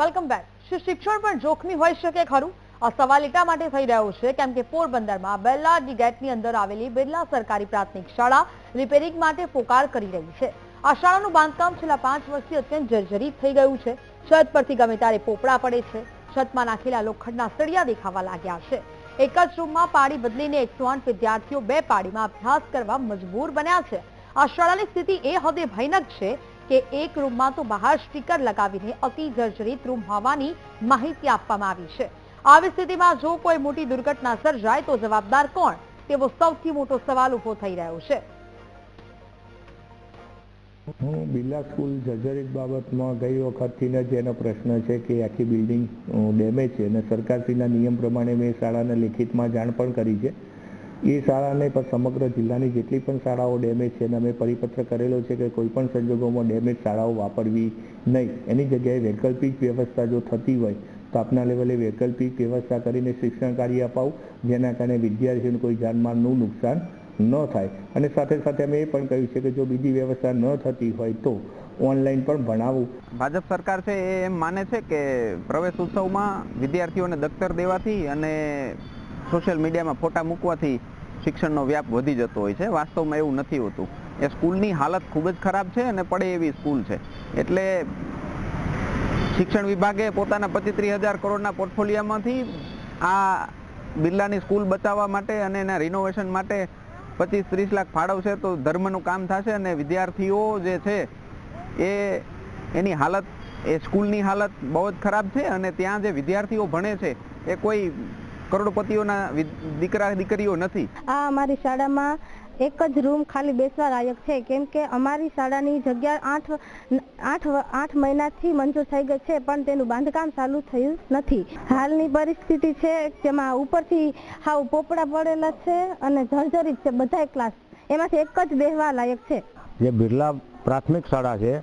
Welcome back. શું શિક્ષણ પણ જોખમી હોઈ શકે ખરું? આ સવાલ એટલા માટે થઈ રહ્યો છે કેમ કે પોરબંદરમાં બેલાડી ગેટની અંદર આવેલી બિરલા સરકારી પ્રાથમિક શાળા રિપેરિંગ માટે પોકાર કરી રહી છે। આ શાળાનું બાંધકામ છેલ્લા 5 વર્ષથી અત્યંત જર્જરિત થઈ ગયું છે। છત પરથી ગમે ત્યારે પોપડા પડે છે। છતમાં નાખેલા લોખંડના સળિયા દેખાવા લાગ્યા છે। એક જ રૂમમાં પાળી બદલીને 108 વિદ્યાર્થીઓ 2 પાળીમાં અભ્યાસ કરવા મજબૂર બન્યા છે। આ શાળાની સ્થિતિ એ હદે ભયાનક છે કે એક રૂમમાં તો બહાર સ્ટીકર લગાવીને અતિ જર્જરિત રૂમ હોવાની માહિતી આપવામાં આવી છે। આવી સ્થિતિમાં જો કોઈ મોટી દુર્ઘટના સર્જાય તો જવાબદાર કોણ, તેવો સૌથી મોટો સવાલ ઊભો થઈ રહ્યો છે। બિરલા સ્કૂલ જર્જરિત બાબતમાં ગઈ વખતથી જ એનો પ્રશ્ન છે કે આખી બિલ્ડિંગ ડેમેજ છે અને સરકારશ્રીના નિયમ પ્રમાણે મેં શાળાને લેખિતમાં જાણ પણ કરી છે। એ શાળાને પણ સમગ્ર જિલ્લાની જેટલી પણ શાળાઓ ડેમેજ છે અને અમે પરિપત્ર કરેલો છે કે કોઈ પણ સંજોગોમાં ડેમેજ શાળાઓ વાપરવી નહીં। એની જગ્યાએ વૈકલ્પિક વ્યવસ્થા જો થતી હોય તો આપના લેવલે વૈકલ્પિક વ્યવસ્થા કરીને શિક્ષણ કાર્ય અપાવું, જેના કારણે વિદ્યાર્થીઓને કોઈ જાનમાલનું નુકસાન ન થાય। અને સાથે સાથે અમે એ પણ કહ્યું છે કે જો બીજી વ્યવસ્થા ન થતી હોય તો ઓનલાઈન પણ ભણાવવું। ભાજપ સરકાર છે એ એમ માને છે કે પ્રવેશ ઉત્સવમાં વિદ્યાર્થીઓને દફતર દેવાથી અને સોશિયલ મીડિયામાં ફોટા મૂકવાથી શિક્ષણનો વ્યાપ વધી જતો હોય છે। વાસ્તવમાં એવું નથી હોતું। એ સ્કૂલની હાલત ખૂબ જ ખરાબ છે અને પડે એવી સ્કૂલ છે। એટલે શિક્ષણ વિભાગે પોતાના 25-30 હજાર કરોડના પોર્ટફોલિયોમાંથી આ બિરલાની સ્કૂલ બચાવવા માટે અને એના રિનોવેશન માટે 25-30 લાખ ફાળવશે તો ધર્મનું કામ થશે અને વિદ્યાર્થીઓ જે છે એની હાલત, એ સ્કૂલની હાલત બહુ જ ખરાબ છે અને ત્યાં જે વિદ્યાર્થીઓ ભણે છે એ કોઈ કરોડપતિઓના દીકરા દીકરીઓ નથી। આ અમારી શાળામાં એક જ રૂમ ખાલી બેસવા લાયક છે, કેમ કે અમારી શાળાની જગ્યા 8 મહિનાથી મંજૂર થઈ ગઈ છે પણ તેનું બાંધકામ ચાલુ થયું નથી। હાલની પરિસ્થિતિ છે જેમાં ઉપરથી હાવ પોપડા પડેલા છે અને જર્જરિત છે બધા ક્લાસ, એમાંથી એક જ બેસવા લાયક છે। જે બિરલા પ્રાથમિક શાળા છે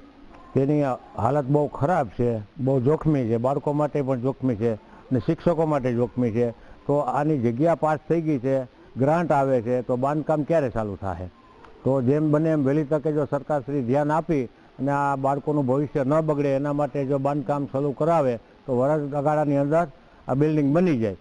તેની હાલત બહુ ખરાબ છે, બહુ જોખમી છે, બાળકો માટે પણ જોખમી છે અને શિક્ષકો માટે જોખમી છે। તો આની જગ્યા પાસ થઈ ગઈ છે, ગ્રાન્ટ આવે છે, તો બાંધકામ ક્યારે ચાલુ થશે? તો જેમ બને એમ વહેલી તકે જો સરકારશ્રી ધ્યાન આપી અને આ બાળકોનું ભવિષ્ય ન બગડે એના માટે જો બાંધકામ ચાલુ કરાવે તો વર્ષ ગાળાની અંદર આ બિલ્ડિંગ બની જાય।